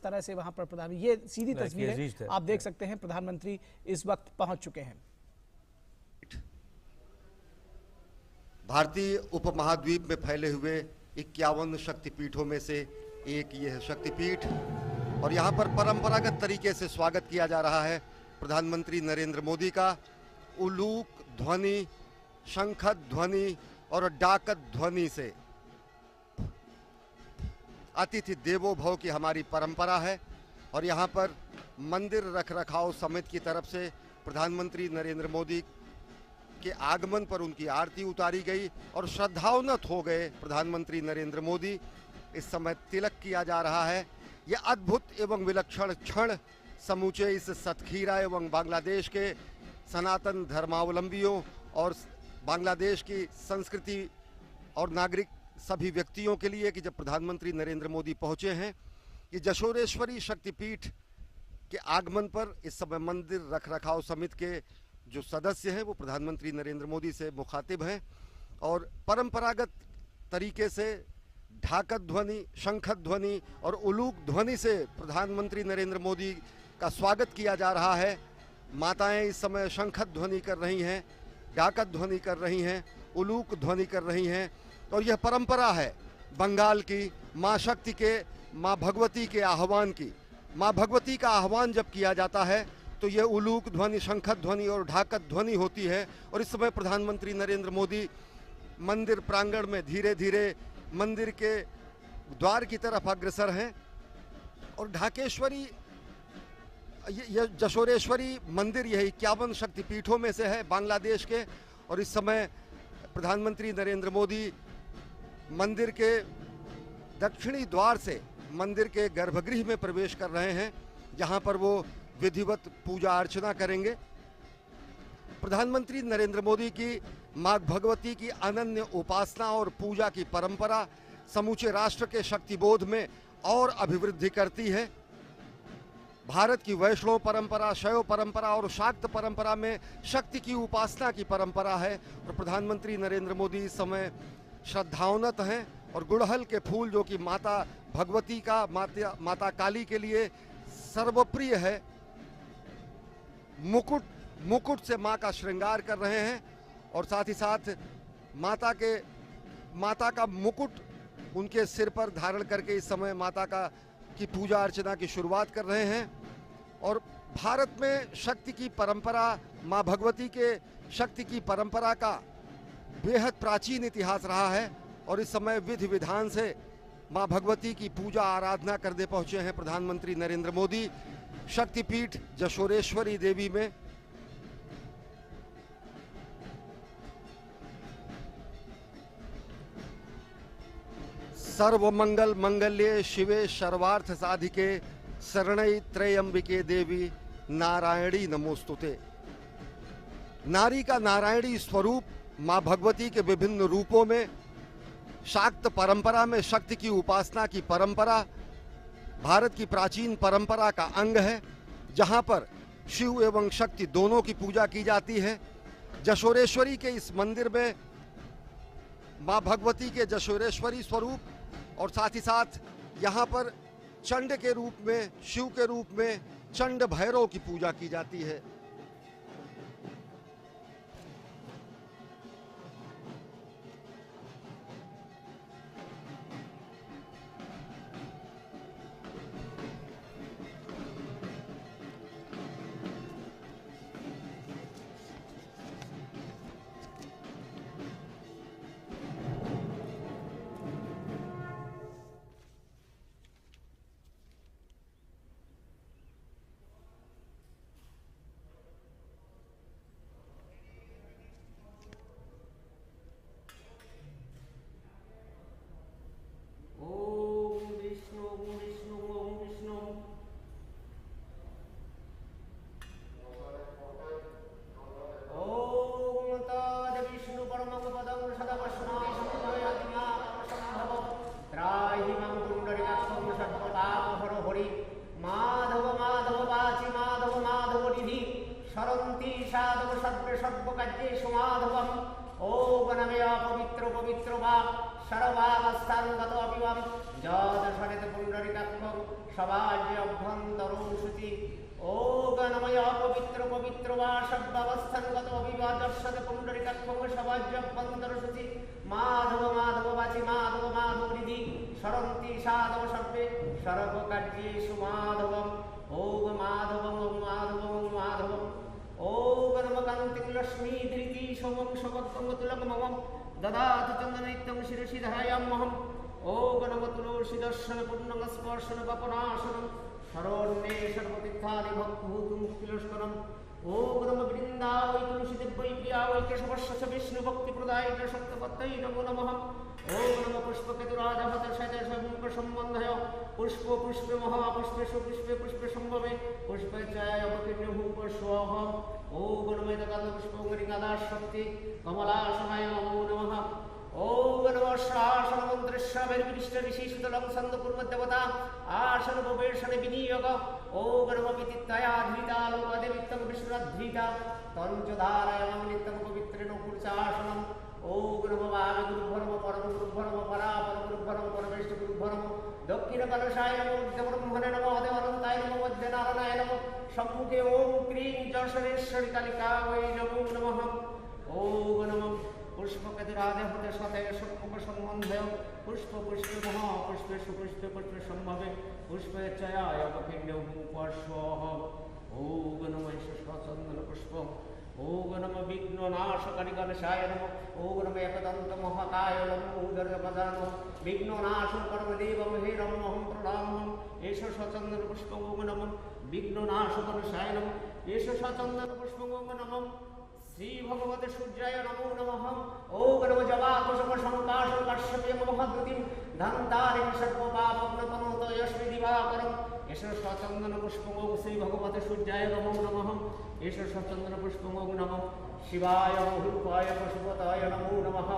तरह से वहां पर प्रधानमंत्री, ये सीधी तस्वीर है, आप देख सकते हैं प्रधानमंत्री इस वक्त पहुंच चुके हैं। भारतीय उपमहाद्वीप में फैले हुए 51 शक्तिपीठों में से एक ये है शक्तिपीठ, और यहाँ पर परंपरागत तरीके से स्वागत किया जा रहा है प्रधानमंत्री नरेंद्र मोदी का। उलूक ध्वनि, शंखद ध्वनि और डाकत ध्वनि से। अतिथि देवो भव की हमारी परंपरा है, और यहाँ पर मंदिर रखरखाव समिति की तरफ से प्रधानमंत्री नरेंद्र मोदी के आगमन पर उनकी आरती उतारी गई और श्रद्धान्वित हो गए प्रधानमंत्री नरेंद्र मोदी। इस समय तिलक किया जा रहा है। यह अद्भुत एवं विलक्षण क्षण समूचे इस सतखीरा एवं बांग्लादेश के सनातन धर्मावलंबियों और बांग्लादेश की संस्कृति और नागरिक सभी व्यक्तियों के लिए कि जब प्रधानमंत्री नरेंद्र मोदी पहुंचे हैं। ये जशोरेश्वरी शक्तिपीठ के आगमन पर इस समय मंदिर रखरखाव समिति के जो सदस्य हैं वो प्रधानमंत्री नरेंद्र मोदी से मुखातिब हैं, और परंपरागत तरीके से ढाकत ध्वनि, शंखद ध्वनि और उलूक ध्वनि से प्रधानमंत्री नरेंद्र मोदी का स्वागत किया जा रहा है। माताएं इस समय शंखद ध्वनि कर रही हैं, ढाकत ध्वनि कर रही हैं, उलूक ध्वनि कर रही हैं, और यह परंपरा है बंगाल की माँ शक्ति के, माँ भगवती के आह्वान की। माँ भगवती का आह्वान जब किया जाता है तो यह उलूक ध्वनि, शंखद ध्वनि और ढाकत ध्वनि होती है। और इस समय प्रधानमंत्री नरेंद्र मोदी मंदिर प्रांगण में धीरे धीरे मंदिर के द्वार की तरफ अग्रसर हैं, और ढाकेश्वरी, यह जशोरेश्वरी मंदिर यह 51 शक्तिपीठों में से है बांग्लादेश के। और इस समय प्रधानमंत्री नरेंद्र मोदी मंदिर के दक्षिणी द्वार से मंदिर के गर्भगृह में प्रवेश कर रहे हैं, जहां पर वो विधिवत पूजा अर्चना करेंगे। प्रधानमंत्री नरेंद्र मोदी की मां भगवती की अनन्य उपासना और पूजा की परंपरा समूचे राष्ट्र के शक्तिबोध में और अभिवृद्धि करती है। भारत की वैष्णव परंपरा, शैव परंपरा और शाक्त परंपरा में शक्ति की उपासना की परंपरा है, और प्रधानमंत्री नरेंद्र मोदी इस समय श्रद्धान्वित हैं, और गुड़हल के फूल जो कि माता भगवती का, माता काली के लिए सर्वप्रिय है, मुकुट से मां का श्रृंगार कर रहे हैं, और साथ ही साथ माता का मुकुट उनके सिर पर धारण करके इस समय माता की पूजा अर्चना की शुरुआत कर रहे हैं। और भारत में शक्ति की परंपरा, मां भगवती के शक्ति की परंपरा का बेहद प्राचीन इतिहास रहा है, और इस समय विधि विधान से मां भगवती की पूजा आराधना करने पहुंचे हैं प्रधानमंत्री नरेंद्र मोदी शक्तिपीठ जशोरेश्वरी देवी में। सर्वमंगल मंगल्ये शिवे सर्वार्थ साधिके शरणै त्रयंबिके देवी नारायणी नमोस्तुते। नारी का नारायणी स्वरूप मां भगवती के विभिन्न रूपों में, शाक्त परंपरा में शक्ति की उपासना की परंपरा भारत की प्राचीन परंपरा का अंग है, जहां पर शिव एवं शक्ति दोनों की पूजा की जाती है। जशोरेश्वरी के इस मंदिर में मां भगवती के जशोरेश्वरी स्वरूप और साथ ही साथ यहाँ पर चंड के रूप में, शिव के रूप में चंड भैरव की पूजा की जाती है। सर्वावस्थान्गत अभिवं जदशरित पुण्डरीकाक्षं सभाज्य अभ्यन्तरं शुचि ओगनमय पवित्र पवित्र वा शब्दावस्थान्गत अभिवादर्शत पुण्डरीकाक्षं सभाज्य अभ्यन्तरं शुचि माधव माधव वाचि माधव माधव हृदि सरन्ति साधव सर्वे सर्वकार्येषु माधवम् ओग माधवम् ओग माधवम् ओग माधवम् ओग नमकान्तिं लक्ष्मी धृति सोमं शवत्वङ्गतुलकमवं ददातु चन्दननित्यं शिरसि धरायाम्यहम् ओग नम तुलसी दर्शन पुण्यं स्पर्शन पापनाशनं शरण्ये सर्वतीर्थानि भक्तभूतं मुक्तिलस्करम् ओग नम वृन्दावै तुलसी दिव्यै प्रियावै केशवस्य च विष्णुभक्तिप्रदाय च सत्यपत्यै नमो नमः ओम नमः पुष्पकेतुराजहतशतशम्बन्धय पुष्प पुष्पे महापुष्पेषु पुष्पे पुष्पे सम्भवे पुष्पे चायवकिन्युः स्वाहा ओम नमः तकन्दपुष्पङ्गरिकादाशक्ति कमलासनाय नमो नमः ओम नमः शासनमन्त्रस्याभिर्विशिष्टविशेषितलं सन्दकुर्मद्देवता आसनोपवेशने विनियोग ओम नमः विदित्तयाधृता लोकदेवित्तं विष्णुरद्धिता तञ्चधारयं नित्यं पवित्रेण कुर्चासनम् ओम नमः वामे गुरुभरम परम गुरुभरम परापर गुरुभरम परमेष्ठ गुरुभरम दक्षिण कलशाय नमो ब्रह्मणे नमः देवानन्ताय नमः मध्य नारायणाय नमः सम्मुखे ओम क्रीं जशनेश्वरी कालिका वै नमो नमः ओम नमः पुष्पकेतुराजहते शतय सम्मुख सम्बन्धय पुष्प पुष्पे महापुष्पेषु पुष्पे पुष्पे सम्भवे पुष्पे चयाय वकिन्युः ओम नमः चन्दन पुष्पम् ओग नमः विघ्ननाशकारिगणेशाय नमः ओग नमः एकदन्तमहाकाय नमः उदरगमदानः विघ्ननाशं परमदेवं हेरमहं प्रणमामि एष सचन्दनपुष्पं ओग नमः विघ्ननाशगणेशाय नमः एष सचन्दनपुष्पं ओग नमः श्री भगवते सूर्याय नमो नमः ओग नमः जवाकुशमशङ्काशङ्काश्यपेय महद्युतिं धन्तारिं सर्वपापग्नपनोत यस्मि दिवाकरम् एष सचन्दनपुष्पं ओग श्री भगवते सूर्याय नमो नमः एष सचन्दनपुष्पं ओग नमः शिवाय रूपाय पशुपताय नमो नमः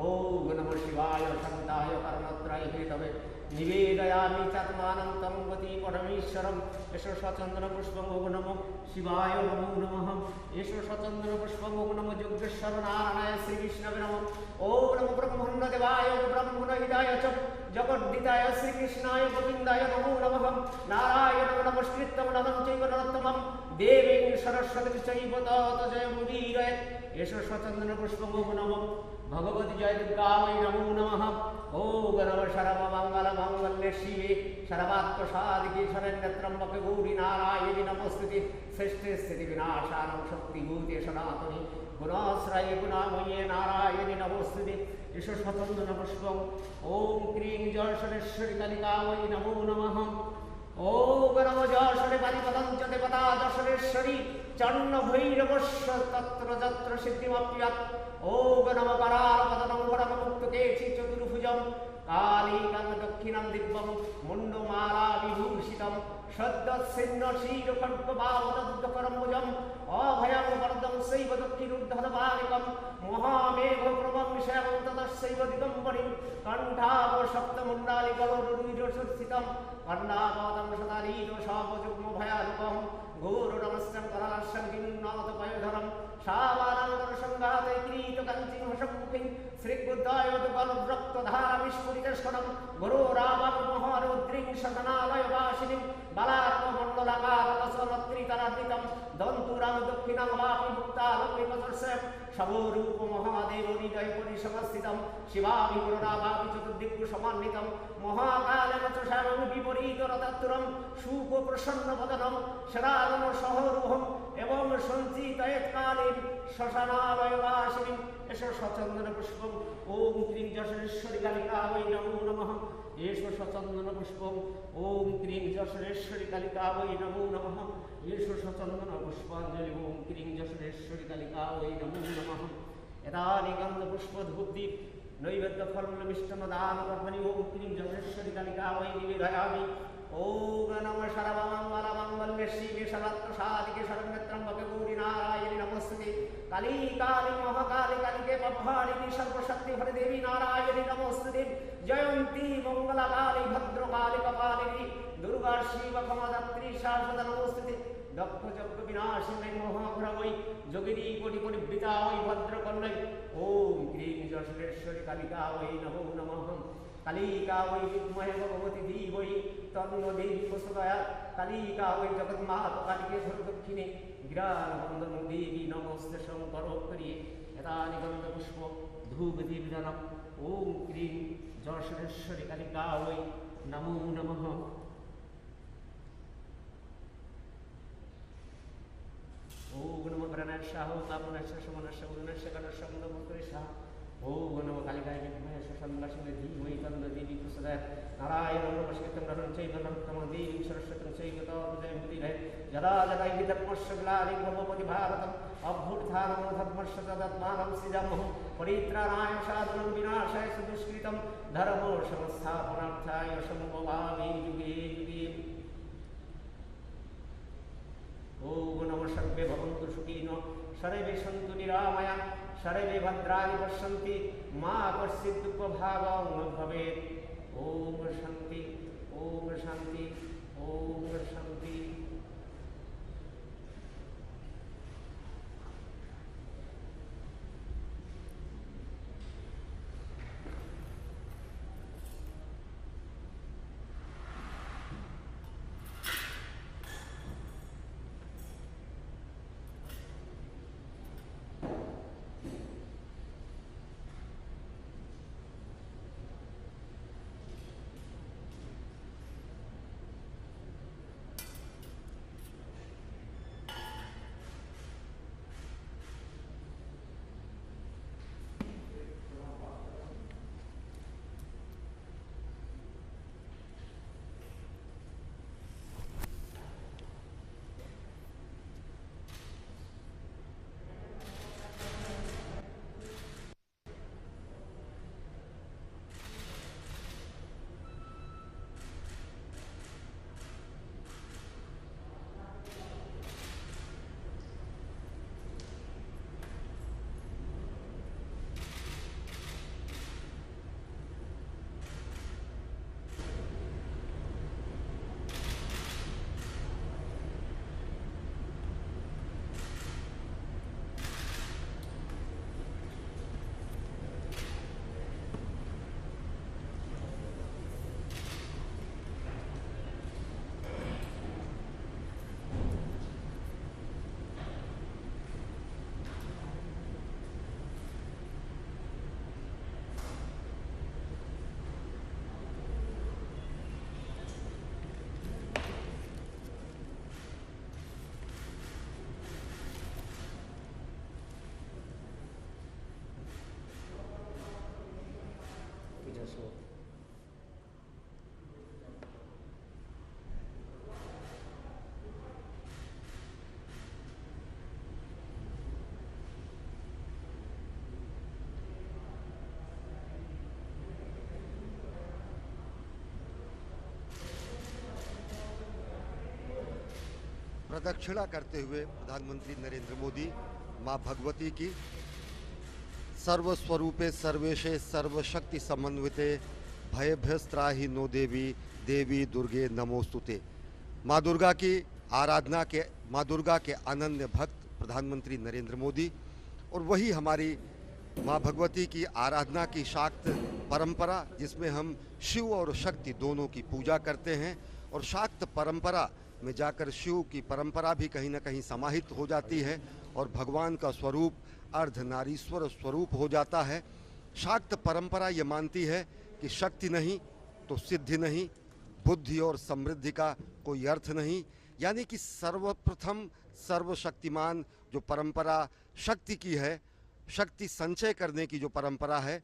ओग नमः शिवाय शान्ताय कर्णत्राय हेतवे निवेदयामि चात्मानं तं गति परमेश्वरम् एष सचन्दनपुष्पं ओग नमः शिवाय नमो नमः एष सचन्दनपुष्पं ओग नमः योगेश्वर नारायणाय श्रीविष्णवे नमः ओम नमो ब्रह्मण्यदेवाय ब्रह्मणहिताय च जगद्दिताय श्रीकृष्णाय गोविन्दाय नमो नमः नारायणं नमस्कृत्यं नमं चैव नरोत्तमं देवीं सरस्वतीं चैव ततजयमुदीरयेत् एष सचन्दनपुष्पं ओग नमः भगवति जय दुर्गा वै नमो नमः ओग नमः सर्वमङ्गलमाङ्गल्ये शिवे सर्वात्मसाधिके शरण्यत्र्यम्बके गौरी नारायणि नमोस्तुते श्रेष्ठे स्थितिविनाशानं शक्तिभूते सनातने गुणाश्रये गुणामये नारायणि नमोस्तुते एष सचन्दनपुष्पम् ॐ क्रीं जयशनेश्वरी कालिका वै नमो नमः ओग नमः जयशने परिपदं च देवता जशनेश्वरी चन्न भैरवस्य तत्र तत्र सिद्धिमप्यत् ओग नमः करालपतनं वरममुक्तकेशि चतुर्भुजं कालीकं दक्षिणं दिव्यं मुण्डमाला विभूषितं श्रद्धसिन्नशीलकण्ठभावदुद्धकरम्बुजम् अभयं वरदं शैव दक्षिणोद्धरबालिकं महामेघप्रभं श्यामं ततश्चैव दिगम्बरीं कण्ठावसप्तमुण्डालिकरुरुजस्थितं कर्णापादं सदारीदशापजुग्मभयानुकं घोरनमस्यं करालस्यं किन्नाथपयोधरं शावानान्तरसङ्घातैक्रीतकञ्चिंहसम्मुखीं श्रीबुद्धायुधबलव्रक्तधारविस्फुरितस्वरं गुरोरावामहारौद्रीं शतनालयवासिनीं बलार्कमण्डलकारकसमत्रितरार्पितं दन्तुरां दक्षिणं वापि मुक्तालक्ष्मीपदर्शय शवोरूपमहादेवनिदयपरिसमस्थितं शिवामि गुरुरावापि चतुर्दिक्कु समन्वितं महाकालमचशामं विपरीतरतत्तुरं शुकप्रसन्नवदनं शरालमसहरुहम् एवं सञ्चितयत्काले श्मशानालयवासिनीं एष सचन्दनपुष्पम् ॐ क्रीं जशनेश्वरी कालिका वै नमो नमः एष सचन्दनपुष्पम् ॐ क्रीं जशनेश्वरी कालिका वै नमो नमः एष सचन्दनपुष्पाञ्जलि ॐ क्रीं जशनेश्वरी कालिका वै नमो नमः एतानि गन्धपुष्पधूपदीप नैवेद्यफलमिष्टमदानकर्मणि ॐ क्रीं जशनेश्वरी कालिका वै निवेदयामि ओग नमः सर्वमङ्गलमाङ्गल्ये शिवे सर्वत्रसाधिके शरण्यत्र्यम्बके गौरी नारायणि नमोस्तुते काली काली महाकाली कालिके पद्मालिनी सर्वशक्तिभरे देवी नारायणि नमोस्तुते जयन्ती मङ्गलकाली भद्रकाली कपालिनी दुर्गा शिव क्षमादात्री शाश्वत नमोस्तुते दक्ष यज्ञ विनाशिनी महाभ्रवै जोगिनी कोटि कोटि वृता वै भद्रकन्यै ॐ क्रीं जशरेश्वरी कालिका वै नमो नमः कालिका वै विद्महे भगवती धीमहि तन्नो देवी प्रचोदयात् कालिका वै जगन्माता कालिके दक्षिणे गिरानवन्दनं देवी नमस्ते शङ्करोत्तरी एतानि गन्धपुष्प धूपदीपदानम् ॐ क्रीं जशरेश्वरी कालिका वै नमो नमः ओम नमो प्रणश्याह कामनश्य शमनश्य गुणनश्य गणश्य मुद्रेशः ओम नमो कालिकाय विद्महे सचन्दलक्ष्मी धीमहि तन्नो देवी प्रचोदयात् नारायणं नमस्कृतं नरं चैव नरोत्तमं देवीं सरस्वतीं चैव तस्मै यदा यदा हि धर्मस्य ग्लानिं भवति भारतम् अभ्युत्थानं धर्मस्य तदात्मानं सृजामः परित्राणाय साधनं विनाशाय दुष्कृतं धर्मो संस्थापनार्थाय सम्भवामि युगे युगे ओम नमः सर्वे भवन्तु सुखिनो सर्वे सन्तु निरामया सर्वे भद्राणि पश्यन्ति मा कश्चित् दुःखभागं न भवेत् ओम शान्ति ओम शान्ति ओम शान्ति। प्रदक्षिणा करते हुए प्रधानमंत्री नरेंद्र मोदी मां भगवती की सर्वस्वरूपे सर्वेशे सर्वशक्ति समन्विते भयभ्यस्त्राहि नो देवी देवी दुर्गे नमोस्तुते। मां दुर्गा की आराधना के मां दुर्गा के अनन्य भक्त प्रधानमंत्री नरेंद्र मोदी और वही हमारी मां भगवती की आराधना की शाक्त परंपरा, जिसमें हम शिव और शक्ति दोनों की पूजा करते हैं और शाक्त परंपरा में जाकर शिव की परंपरा भी कहीं ना कहीं समाहित हो जाती है और भगवान का स्वरूप अर्धनारीश्वर स्वरूप हो जाता है। शाक्त परंपरा ये मानती है कि शक्ति नहीं तो सिद्धि नहीं, बुद्धि और समृद्धि का कोई अर्थ नहीं, यानी कि सर्वप्रथम सर्वशक्तिमान जो परंपरा शक्ति की है, शक्ति संचय करने की जो परंपरा है,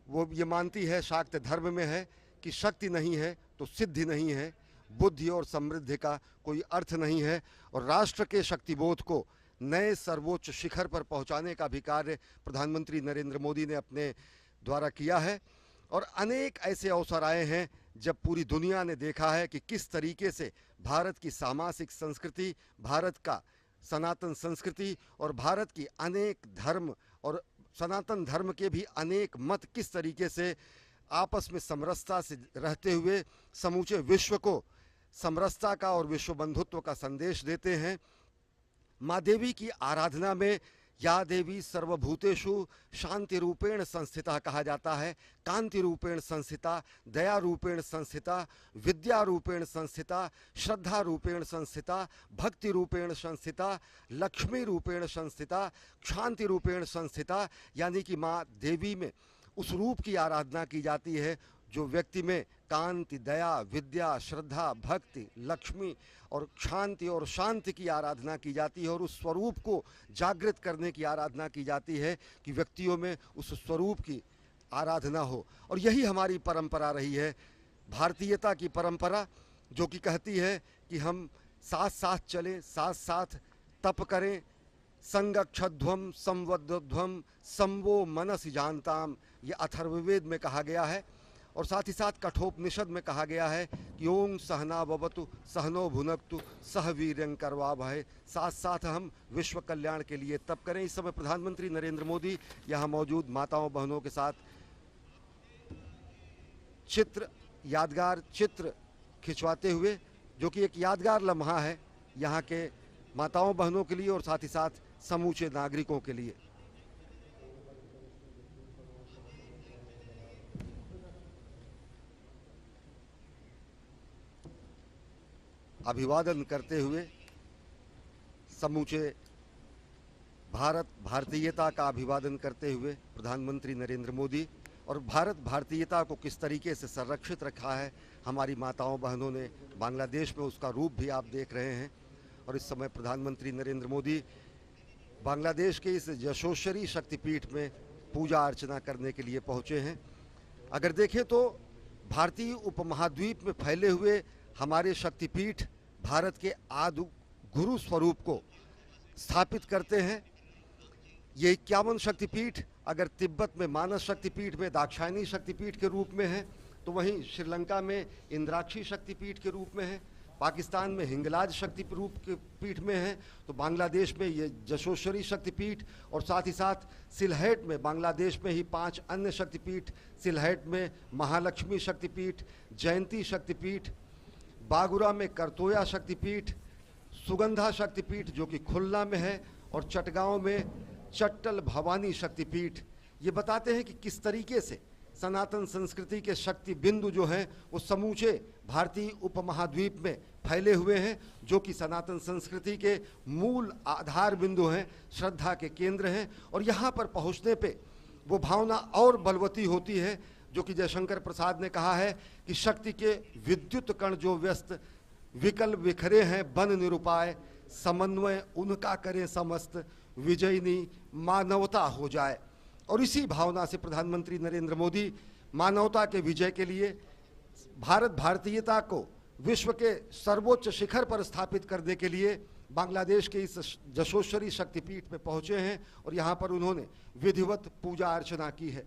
वो ये मानती है शाक्त धर्म में है कि शक्ति नहीं है तो सिद्धि नहीं है, बुद्धि और समृद्धि का कोई अर्थ नहीं है। और राष्ट्र के शक्तिबोध को नए सर्वोच्च शिखर पर पहुंचाने का भी कार्य प्रधानमंत्री नरेंद्र मोदी ने अपने द्वारा किया है। और अनेक ऐसे अवसर आए हैं जब पूरी दुनिया ने देखा है कि किस तरीके से भारत की सामाजिक संस्कृति, भारत का सनातन संस्कृति और भारत की अनेक धर्म और सनातन धर्म के भी अनेक मत किस तरीके से आपस में समरसता से रहते हुए समूचे विश्व को समरसता का और विश्व बंधुत्व का संदेश देते हैं। माँ देवी की आराधना में या देवी सर्वभूतेषु शांति रूपेण संस्थिता कहा जाता है। कांति रूपेण संस्थिता, दया रूपेण संस्थिता, विद्या रूपेण संस्थिता, श्रद्धा रूपेण संस्थिता, भक्ति रूपेण संस्थिता, लक्ष्मी रूपेण संस्थिता, शांति रूपेण संस्थिता। यानी कि माँ देवी में उस रूप की आराधना की जाती है जो व्यक्ति में कांति, दया, विद्या, श्रद्धा, भक्ति, लक्ष्मी और शांति और शांति की आराधना की जाती है, और उस स्वरूप को जागृत करने की आराधना की जाती है कि व्यक्तियों में उस स्वरूप की आराधना हो। और यही हमारी परंपरा रही है, भारतीयता की परंपरा, जो कि कहती है कि हम साथ साथ चलें, साथ साथ तप करें। संगक्षध्वम संवध्वम संवो मनसि जानताम, ये अथर्ववेद में कहा गया है। और साथ ही साथ कठोपनिषद में कहा गया है कि ओम सहना भवतु सहनो भुनक्तु सह वीर्यं करवावहै। साथ साथ हम विश्व कल्याण के लिए तप करें। इस समय प्रधानमंत्री नरेंद्र मोदी यहाँ मौजूद माताओं बहनों के साथ यादगार चित्र खिंचवाते हुए, जो कि एक यादगार लम्हा है यहाँ के माताओं बहनों के लिए और साथ ही साथ समूचे नागरिकों के लिए। अभिवादन करते हुए समूचे भारतीयता का अभिवादन करते हुए प्रधानमंत्री नरेंद्र मोदी, और भारतीयता को किस तरीके से संरक्षित रखा है हमारी माताओं बहनों ने बांग्लादेश में, उसका रूप भी आप देख रहे हैं। और इस समय प्रधानमंत्री नरेंद्र मोदी बांग्लादेश के इस यशोश्वरी शक्तिपीठ में पूजा अर्चना करने के लिए पहुंचे हैं। अगर देखें तो भारतीय उपमहाद्वीप में फैले हुए हमारे शक्तिपीठ भारत के आदि गुरु स्वरूप को स्थापित करते हैं। ये 51 शक्तिपीठ अगर तिब्बत में मानस शक्तिपीठ में दाक्षायणी शक्तिपीठ के रूप में है, तो वहीं श्रीलंका में इंद्राक्षी शक्तिपीठ के रूप में है, पाकिस्तान में हिंगलाज शक्ति रूप के पीठ में है, तो बांग्लादेश में ये यशोश्वरी शक्तिपीठ, और साथ ही साथ सिलहेट में बांग्लादेश में ही 5 अन्य शक्तिपीठ, सिलहेट में महालक्ष्मी शक्तिपीठ, जयंती शक्तिपीठ, बागुरा में करतोया शक्तिपीठ, सुगंधा शक्तिपीठ जो कि खुलना में है, और चटगांव में चट्टल भवानी शक्तिपीठ। ये बताते हैं कि किस तरीके से सनातन संस्कृति के शक्ति बिंदु जो हैं वो समूचे भारतीय उपमहाद्वीप में फैले हुए हैं, जो कि सनातन संस्कृति के मूल आधार बिंदु हैं, श्रद्धा के केंद्र हैं। और यहाँ पर पहुँचने पे वो भावना और बलवती होती है, जो कि जयशंकर प्रसाद ने कहा है कि शक्ति के विद्युत कण जो व्यस्त विकल बिखरे हैं बन निरुपाय, समन्वय उनका करें समस्त, विजयनी मानवता हो जाए। और इसी भावना से प्रधानमंत्री नरेंद्र मोदी मानवता के विजय के लिए भारतीयता को विश्व के सर्वोच्च शिखर पर स्थापित करने के लिए बांग्लादेश के इस यशोश्वरी शक्तिपीठ में पहुंचे हैं, और यहाँ पर उन्होंने विधिवत पूजा अर्चना की है।